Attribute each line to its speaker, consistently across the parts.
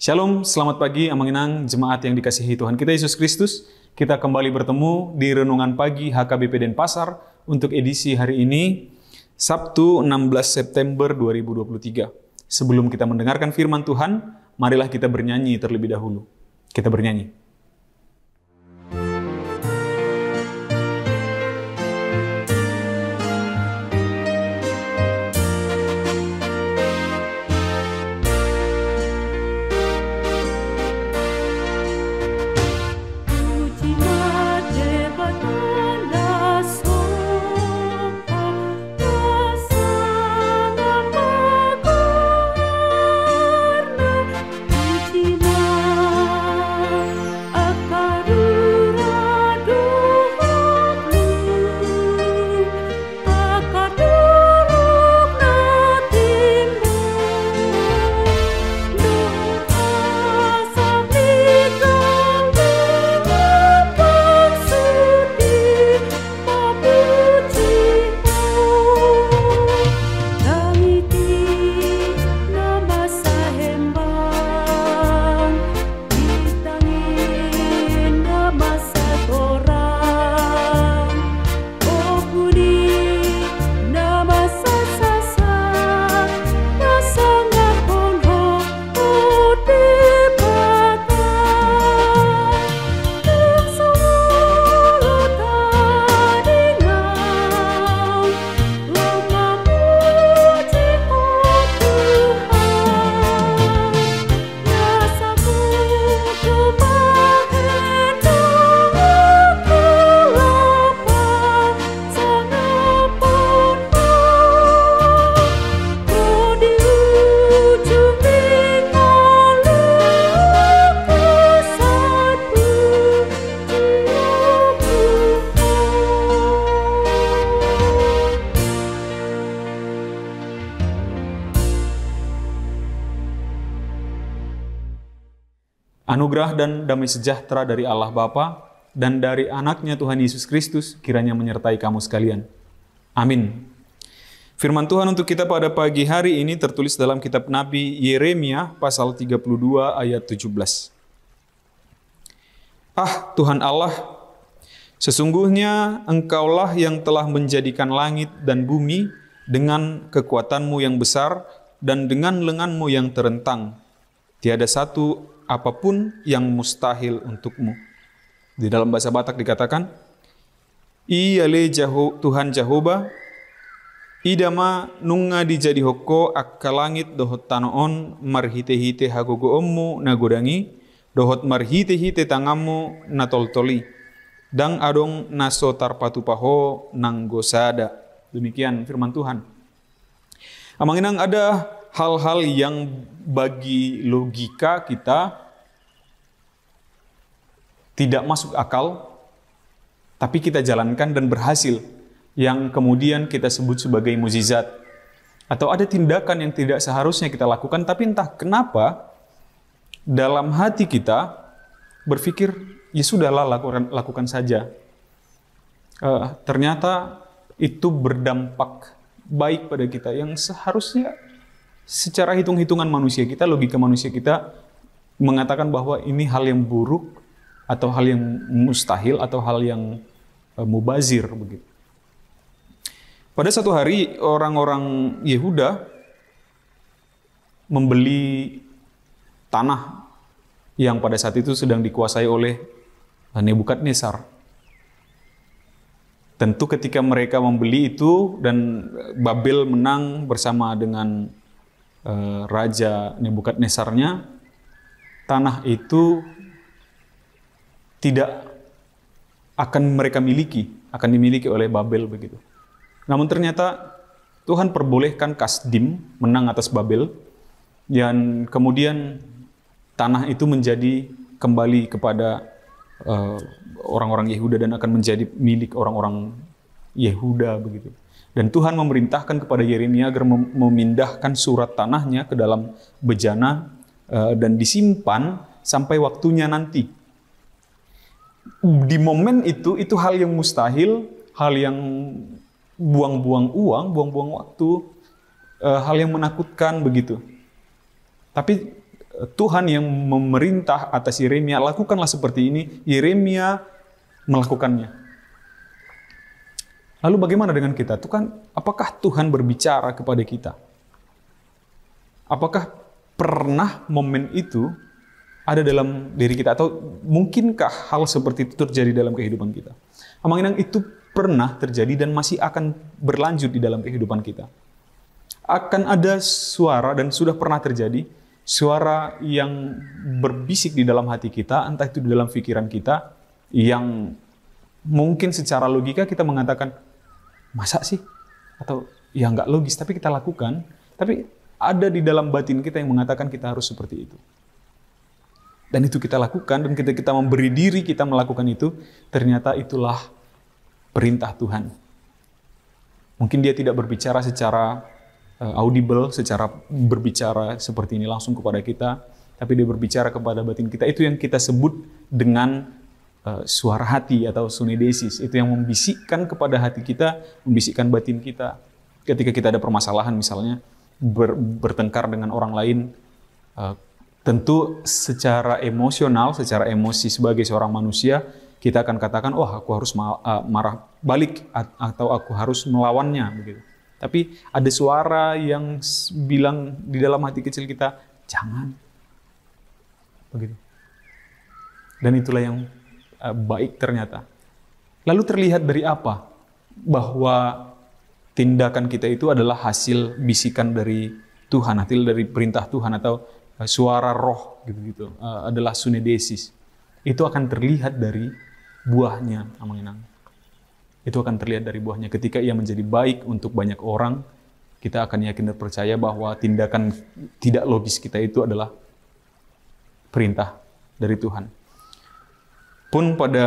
Speaker 1: Shalom, selamat pagi Amanginang, jemaat yang dikasihi Tuhan kita Yesus Kristus. Kita kembali bertemu di Renungan Pagi HKBP Denpasar untuk edisi hari ini, Sabtu 16 September 2023. Sebelum kita mendengarkan firman Tuhan, marilah kita bernyanyi terlebih dahulu. Kita bernyanyi. Anugerah dan damai sejahtera dari Allah Bapa dan dari anaknya Tuhan Yesus Kristus kiranya menyertai kamu sekalian. Amin. Firman Tuhan untuk kita pada pagi hari ini tertulis dalam kitab Nabi Yeremia pasal 32 ayat 17. Ah Tuhan Allah, sesungguhnya Engkaulah yang telah menjadikan langit dan bumi dengan kekuatan-Mu yang besar dan dengan lengan-Mu yang terentang. Tiada satu apapun yang mustahil untukmu. Di dalam bahasa Batak dikatakan, Iyale Tuhan Jehovah, idama nunga dijadi hoko akka langit dohot tanoon marhite-hite hagogo ommu nagodangi, dohot marhite-hite tangamu natoltoli, dang adong naso tarpatupaho nanggosada. Demikian firman Tuhan. Amanginang ada hal-hal yang bagi logika kita tidak masuk akal, tapi kita jalankan dan berhasil, yang kemudian kita sebut sebagai mukjizat. Atau ada tindakan yang tidak seharusnya kita lakukan, tapi entah kenapa dalam hati kita berpikir, ya sudahlah lakukan saja. Ternyata itu berdampak baik pada kita, yang seharusnya secara hitung-hitungan manusia kita, logika manusia kita mengatakan bahwa ini hal yang buruk, atau hal yang mustahil, atau hal yang mubazir begitu. Pada satu hari orang-orang Yehuda membeli tanah yang pada saat itu sedang dikuasai oleh Nebukadnezar. Tentu ketika mereka membeli itu dan Babel menang bersama dengan Raja Nebukadnezarnya, tanah itu tidak akan mereka miliki, akan dimiliki oleh Babel begitu. Namun ternyata Tuhan perbolehkan Kasdim menang atas Babel, dan kemudian tanah itu menjadi kembali kepada orang-orang Yehuda dan akan menjadi milik orang-orang Yehuda begitu. Dan Tuhan memerintahkan kepada Yeremia agar memindahkan surat tanahnya ke dalam bejana dan disimpan sampai waktunya nanti. Di momen itu hal yang mustahil, hal yang buang-buang uang, buang-buang waktu, hal yang menakutkan begitu. Tapi Tuhan yang memerintah atas Yeremia, lakukanlah seperti ini. Yeremia melakukannya. Lalu bagaimana dengan kita? Apakah Tuhan berbicara kepada kita? Apakah pernah momen itu ada dalam diri kita? Atau mungkinkah hal seperti itu terjadi dalam kehidupan kita? Amanginang itu pernah terjadi dan masih akan berlanjut di dalam kehidupan kita. Akan ada suara, dan sudah pernah terjadi, suara yang berbisik di dalam hati kita, entah itu di dalam pikiran kita, yang mungkin secara logika kita mengatakan, masa sih? Atau ya nggak logis, tapi kita lakukan. Tapi ada di dalam batin kita yang mengatakan kita harus seperti itu. Dan itu kita lakukan, dan ketika kita memberi diri kita melakukan itu, ternyata itulah perintah Tuhan. Mungkin dia tidak berbicara secara audible, secara berbicara seperti ini langsung kepada kita, tapi dia berbicara kepada batin kita. Itu yang kita sebut dengan suara hati atau sunedesis. Itu yang membisikkan kepada hati kita, membisikkan batin kita. Ketika kita ada permasalahan misalnya, bertengkar dengan orang lain, tentu secara emosional, secara emosi sebagai seorang manusia, kita akan katakan, oh aku harus marah balik, atau aku harus melawannya, begitu. Tapi ada suara yang bilang di dalam hati kecil kita, jangan. Begitu. Dan itulah yang baik ternyata. Lalu terlihat dari apa? Bahwa tindakan kita itu adalah hasil bisikan dari Tuhan, hasil dari perintah Tuhan, atau suara roh, gitu-gitu. Adalah sunedesis. Itu akan terlihat dari buahnya, Amanginang. Itu akan terlihat dari buahnya. Ketika ia menjadi baik untuk banyak orang, kita akan yakin dan percaya bahwa tindakan tidak logis kita itu adalah perintah dari Tuhan. Pun pada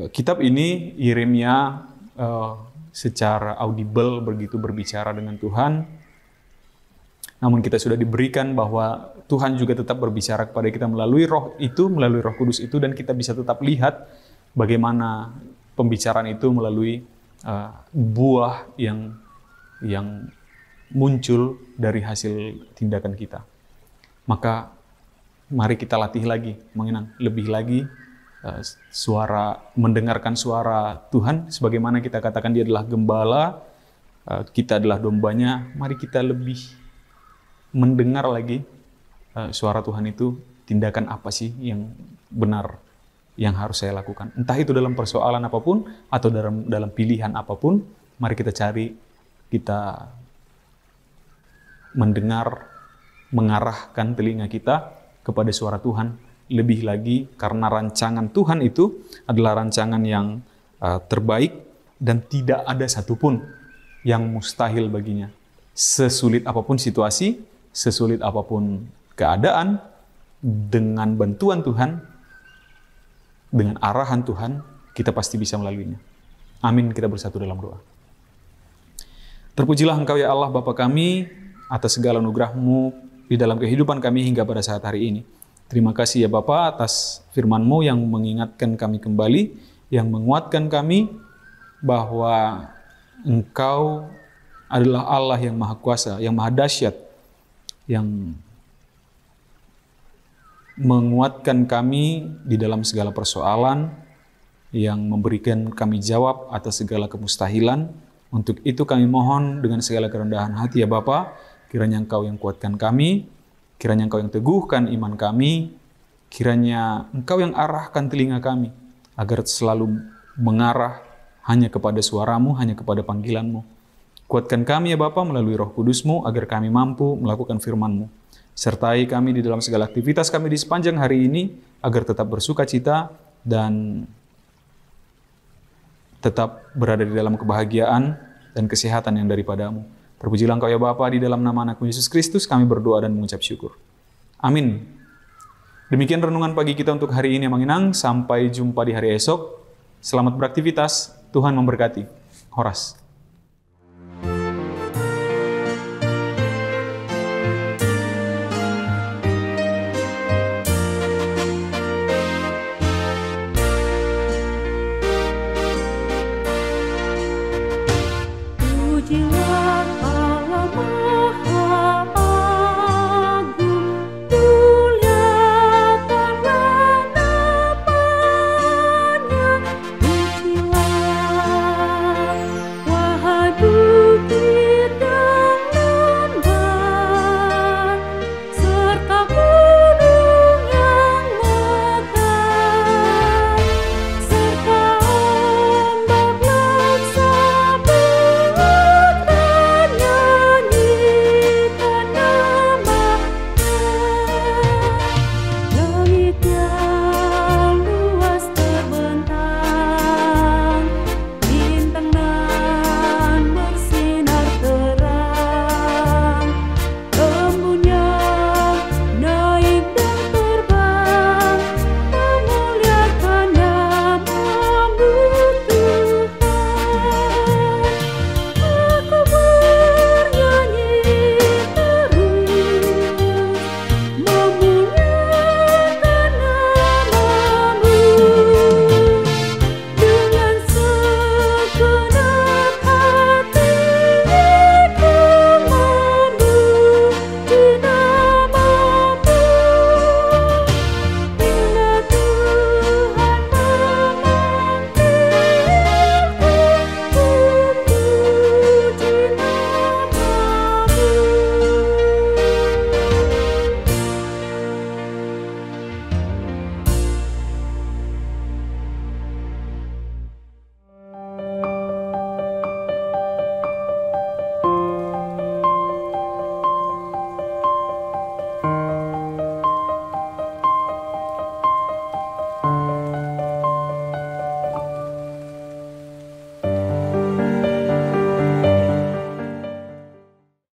Speaker 1: kitab ini, Yeremia secara audible begitu berbicara dengan Tuhan. Namun kita sudah diberikan bahwa Tuhan juga tetap berbicara kepada kita melalui roh itu, melalui Roh Kudus itu, dan kita bisa tetap lihat bagaimana pembicaraan itu melalui buah yang muncul dari hasil tindakan kita. Maka mari kita latih lagi, mengenang lebih lagi mendengarkan suara Tuhan, sebagaimana kita katakan dia adalah gembala, kita adalah dombanya. Mari kita lebih mendengar lagi suara Tuhan itu, tindakan apa sih yang benar yang harus saya lakukan. Entah itu dalam persoalan apapun, atau dalam pilihan apapun, mari kita cari, kita mendengar, mengarahkan telinga kita kepada suara Tuhan. Lebih lagi karena rancangan Tuhan itu adalah rancangan yang terbaik, dan tidak ada satupun yang mustahil baginya. Sesulit apapun situasi, sesulit apapun keadaan, dengan bantuan Tuhan, dengan arahan Tuhan, kita pasti bisa melaluinya. Amin. Kita bersatu dalam doa. Terpujilah Engkau ya Allah Bapa kami, atas segala anugerah-Mu di dalam kehidupan kami hingga pada saat hari ini. Terima kasih ya Bapa atas firman-Mu yang mengingatkan kami kembali, yang menguatkan kami bahwa Engkau adalah Allah yang Maha Kuasa, yang Maha Dahsyat, yang menguatkan kami di dalam segala persoalan, yang memberikan kami jawab atas segala kemustahilan. Untuk itu kami mohon dengan segala kerendahan hati ya Bapa, kiranya Engkau yang kuatkan kami, kiranya Engkau yang teguhkan iman kami, kiranya Engkau yang arahkan telinga kami, agar selalu mengarah hanya kepada suara-Mu, hanya kepada panggilan-Mu. Kuatkan kami ya Bapa melalui Roh Kudus-Mu, agar kami mampu melakukan firman-Mu. Sertai kami di dalam segala aktivitas kami di sepanjang hari ini, agar tetap bersuka cita dan tetap berada di dalam kebahagiaan dan kesehatan yang daripada-Mu. Terpujilah Engkau ya Bapa, di dalam nama Anak-Mu Yesus Kristus kami berdoa dan mengucap syukur. Amin. Demikian renungan pagi kita untuk hari ini, Manginang. Sampai jumpa di hari esok. Selamat beraktivitas. Tuhan memberkati. Horas.